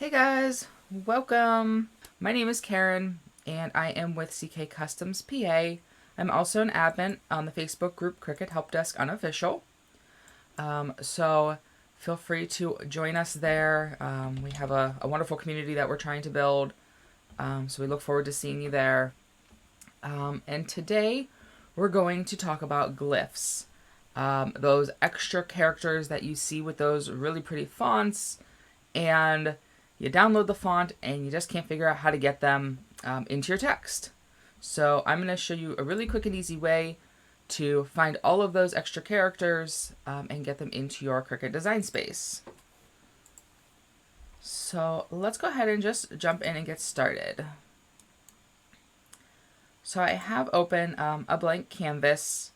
Hey guys, welcome. My name is Karen and I am with CK Customs PA. I'm also an admin on the Facebook group Cricut Help Desk Unofficial. So feel free to join us there. We have a wonderful community that we're trying to build. So we look forward to seeing you there. And today we're going to talk about glyphs. Those extra characters that you see with those really pretty fonts, and you download the font and you just can't figure out how to get them into your text. So I'm going to show you a really quick and easy way to find all of those extra characters and get them into your Cricut Design Space. So let's go ahead and just jump in and get started. So I have open a blank canvas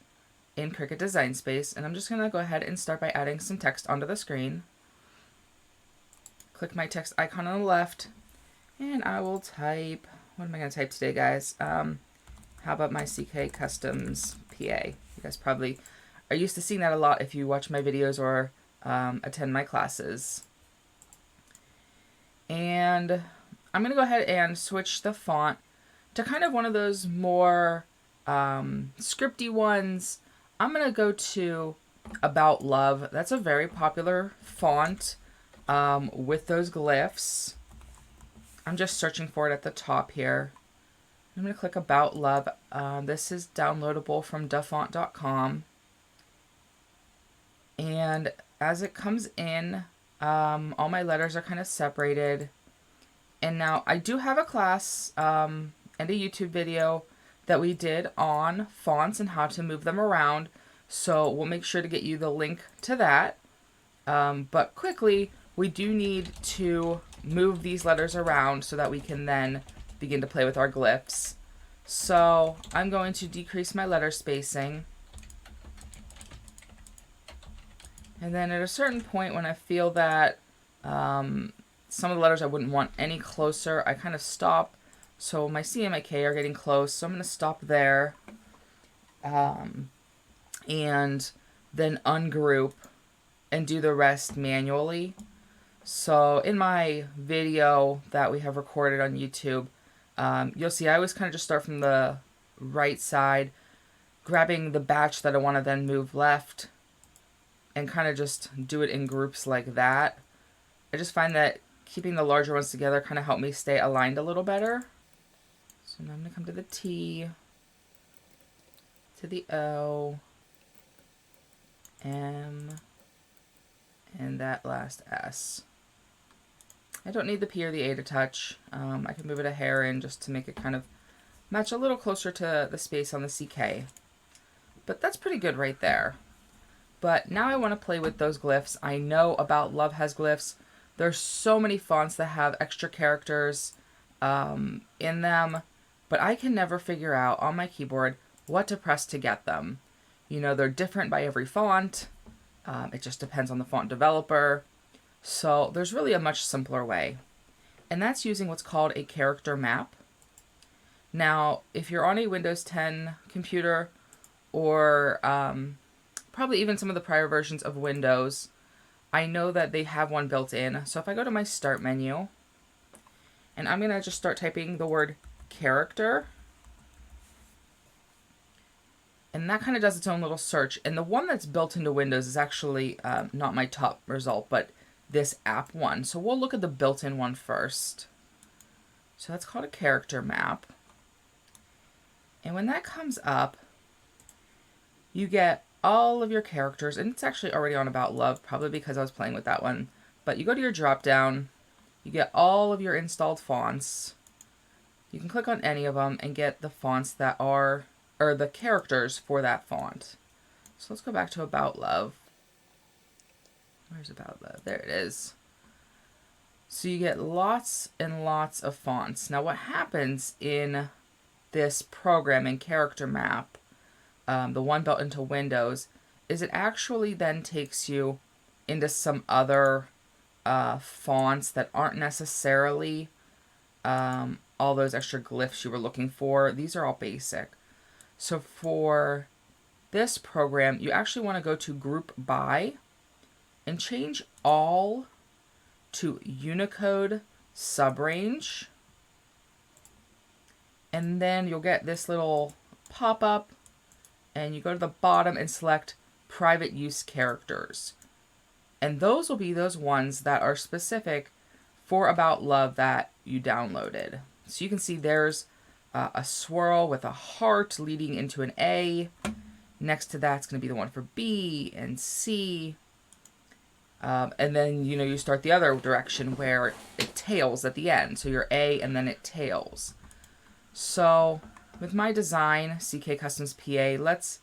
in Cricut Design Space, and I'm just going to go ahead and start by adding some text onto the screen. Click my text icon on the left, and I will type, what am I going to type today, guys? How about my CK Customs PA? You guys probably are used to seeing that a lot if you watch my videos or attend my classes. And I'm going to go ahead and switch the font to kind of one of those more scripty ones. I'm going to go to About Love. That's a very popular font with those glyphs. I'm just searching for it at the top here. I'm going to click About Love. This is downloadable from dafont.com. And as it comes in, all my letters are kind of separated. And now I do have a class and a YouTube video that we did on fonts and how to move them around. So we'll make sure to get you the link to that. But quickly, we do need to move these letters around so that we can then begin to play with our glyphs. So I'm going to decrease my letter spacing. And then at a certain point when I feel that some of the letters I wouldn't want any closer, I kind of stop. So my C and my K are getting close, so I'm going to stop there. And then ungroup and do the rest manually. So in my video that we have recorded on YouTube, you'll see I always kind of just start from the right side, grabbing the batch that I want to then move left, and kind of just do it in groups like that. I just find that keeping the larger ones together kind of help me stay aligned a little better. So now I'm going to come to the T, to the O, M, and that last S. I don't need the P or the A to touch. I can move it a hair in just to make it kind of match a little closer to the space on the CK. But that's pretty good right there. But now I want to play with those glyphs. I know About Love has glyphs. There's so many fonts that have extra characters in them, but I can never figure out on my keyboard what to press to get them. You know, they're different by every font. It just depends on the font developer. So there's really a much simpler way, and that's using what's called a character map. Now, if you're on a Windows 10 computer or probably even some of the prior versions of Windows, I know that they have one built in. So if I go to my Start menu, and I'm going to just start typing the word character, and that kind of does its own little search. And the one that's built into Windows is actually not my top result, but this app one. So we'll look at the built-in one first. So that's called a character map. And when that comes up, you get all of your characters, and it's actually already on About Love, probably because I was playing with that one. But you go to your drop down, you get all of your installed fonts. You can click on any of them and get the fonts that are, or the characters for that font. So let's go back to About Love. Where's About Love? There it is. So you get lots and lots of fonts. Now what happens in this program in Character Map, the one built into Windows, is it actually then takes you into some other fonts that aren't necessarily all those extra glyphs you were looking for. These are all basic. So for this program, you actually want to go to Group By and change all to Unicode subrange. And then you'll get this little pop-up, and you go to the bottom and select private use characters. And those will be those ones that are specific for About Love that you downloaded. So you can see there's a swirl with a heart leading into an A. Next to that's going to be the one for B and C. And then, you start the other direction where it tails at the end. So your A and then it tails. So with my design, CK Customs PA, let's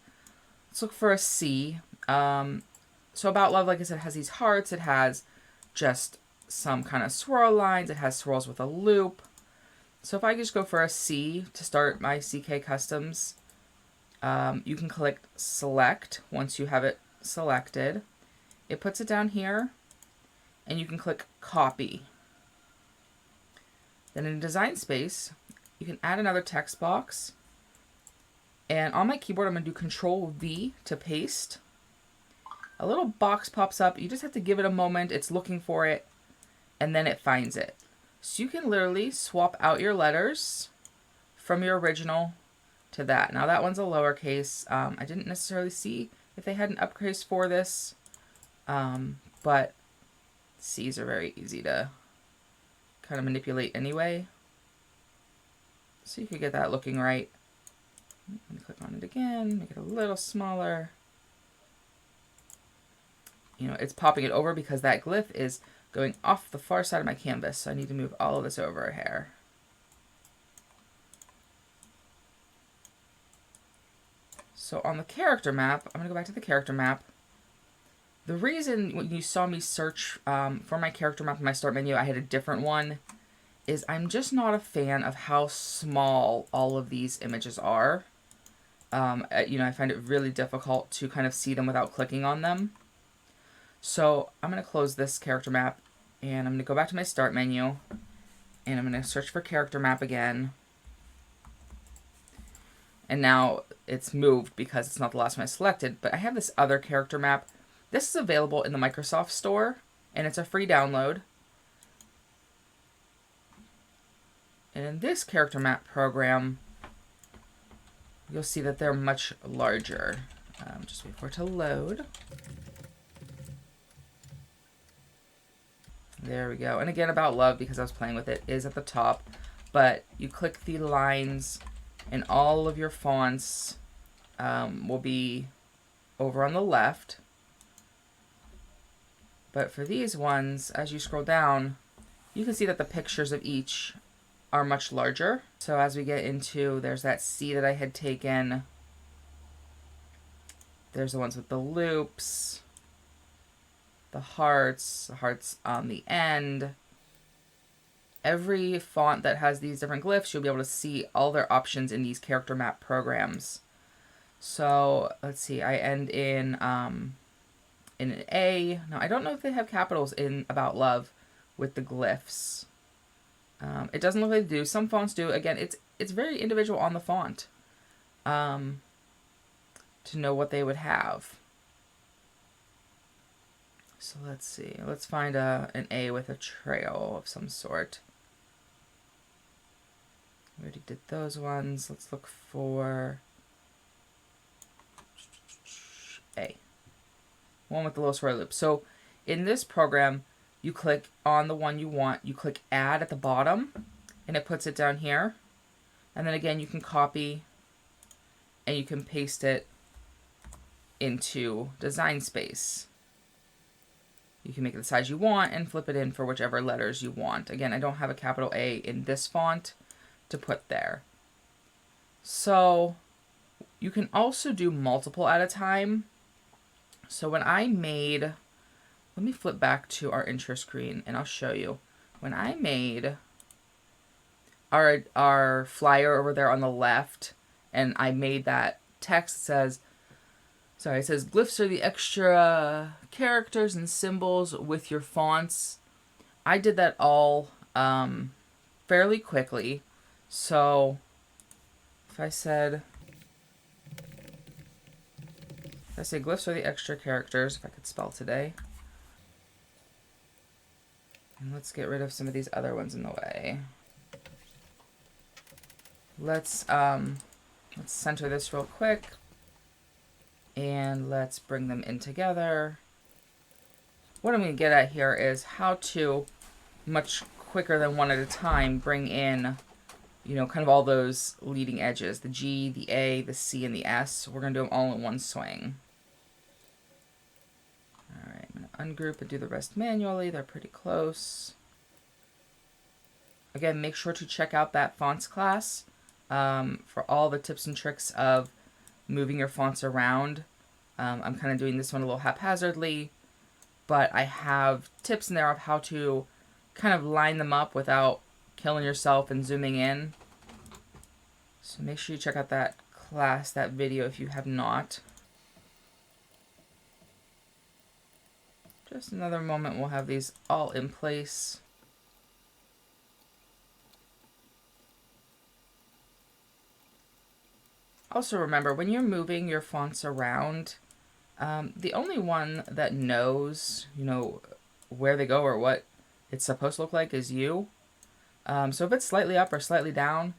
look for a C. So About Love, like I said, has these hearts. It has just some kind of swirl lines. It has swirls with a loop. So if I just go for a C to start my CK Customs, you can click Select once you have it selected. It puts it down here, and you can click Copy. Then in Design Space, you can add another text box. And on my keyboard, I'm going to do Control V to paste. A little box pops up. You just have to give it a moment. It's looking for it, and then it finds it. So you can literally swap out your letters from your original to that. Now that one's a lowercase. I didn't necessarily see if they had an uppercase for this, but C's are very easy to kind of manipulate anyway. So you could get that looking right. Let me click on it again, make it a little smaller. It's popping it over because that glyph is going off the far side of my canvas, so I need to move all of this over a hair. So on the character map, I'm going to go back to the character map. The reason when you saw me search for my character map in my start menu, I had a different one, is I'm just not a fan of how small all of these images are. I find it really difficult to kind of see them without clicking on them. So I'm going to close this character map, and I'm going to go back to my start menu, and I'm going to search for character map again. And now it's moved because it's not the last one I selected, but I have this other character map. This is available in the Microsoft Store, and it's a free download. And in this character map program, you'll see that they're much larger. Just wait for it to load. There we go. And again, About Love, because I was playing with it, is at the top. But you click the lines, and all of your fonts will be over on the left. But for these ones, as you scroll down, you can see that the pictures of each are much larger. So as we get into, there's that C that I had taken. There's the ones with the loops, the hearts on the end. Every font that has these different glyphs, you'll be able to see all their options in these character map programs. So let's see, I end in an A. Now I don't know if they have capitals in About Love with the glyphs. It doesn't look like they do. Some fonts do. Again, it's very individual on the font to know what they would have. So let's see. Let's find an A with a trail of some sort. We already did those ones. Let's look for A. One with the little swirl loop. So in this program, you click on the one you want. You click Add at the bottom, and it puts it down here. And then again, you can copy, and you can paste it into Design Space. You can make it the size you want and flip it in for whichever letters you want. Again, I don't have a capital A in this font to put there. So you can also do multiple at a time. So when I made, let me flip back to our intro screen and I'll show you. When I made our flyer over there on the left, and I made that text that says, it says glyphs are the extra characters and symbols with your fonts. I did that all fairly quickly. So if I say glyphs are the extra characters, if I could spell today. And let's get rid of some of these other ones in the way. Let's center this real quick. And let's bring them in together. What I'm going to get at here is how to, much quicker than one at a time, bring in, you know, kind of all those leading edges. The G, the A, the C, and the S. We're going to do them all in one swing. Alright, I'm going to ungroup and do the rest manually. They're pretty close. Again, make sure to check out that fonts class for all the tips and tricks of moving your fonts around. I'm kind of doing this one a little haphazardly, but I have tips in there of how to kind of line them up without killing yourself and zooming in. So make sure you check out that class, that video, if you have not. Just another moment, we'll have these all in place. Also remember, when you're moving your fonts around, the only one that knows, you know, where they go or what it's supposed to look like is you. So if it's slightly up or slightly down,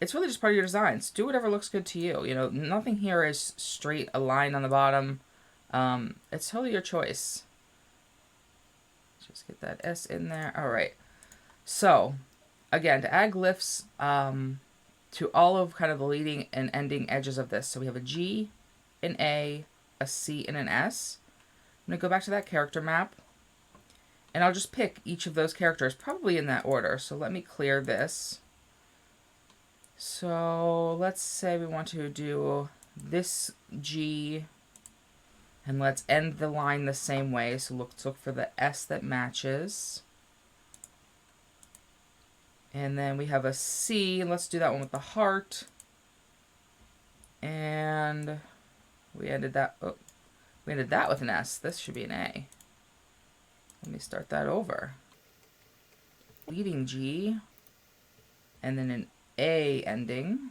it's really just part of your designs. Do whatever looks good to you. You know, nothing here is straight, a line on the bottom. It's totally your choice. Just get that S in there. All right. So, again, to add glyphs to all of kind of the leading and ending edges of this. So we have a G, an A, a C, and an S. I'm going to go back to that character map. And I'll just pick each of those characters, probably in that order. So let me clear this. So let's say we want to do this G, and let's end the line the same way. So let's look for the S that matches. And then we have a C, and let's do that one with the heart. And we ended that, oh, we ended that with an S. This should be an A. Let me start that over. Leading G, and then an A ending.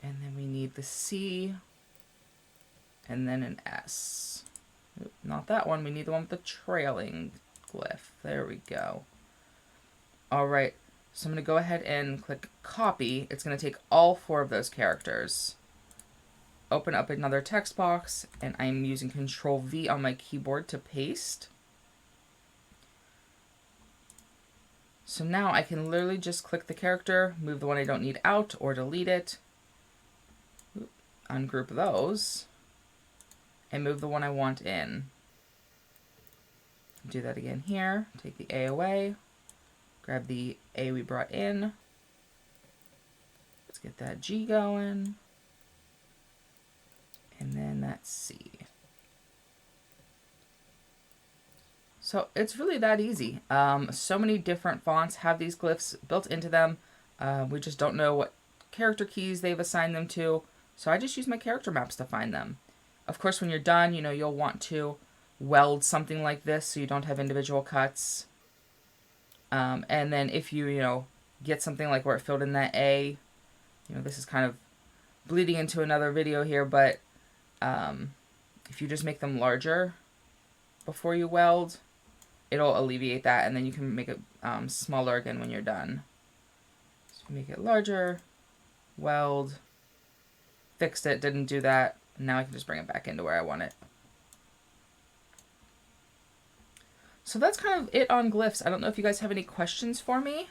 And then we need the C, and then an S. Oop, not that one, we need the one with the trailing glyph. There we go. All right, so I'm going to go ahead and click copy. It's going to take all 4 of those characters. Open up another text box, and I'm using Control V on my keyboard to paste. So now I can literally just click the character, move the one I don't need out, or delete it. Ungroup those, and move the one I want in. Do that again here. Take the A away. Grab the A we brought in. Let's get that G going. And then that C. So it's really that easy. So many different fonts have these glyphs built into them. We just don't know what character keys they've assigned them to. So I just use my character maps to find them. Of course, when you're done, you know, you'll want to weld something like this so you don't have individual cuts. And then if you, you know, get something like where it filled in that A, you know, this is kind of bleeding into another video here, but if you just make them larger before you weld, it'll alleviate that, and then you can make it smaller again when you're done. So make it larger, weld, fixed it, didn't do that, now I can just bring it back into where I want it. So that's kind of it on glyphs. I don't know if you guys have any questions for me.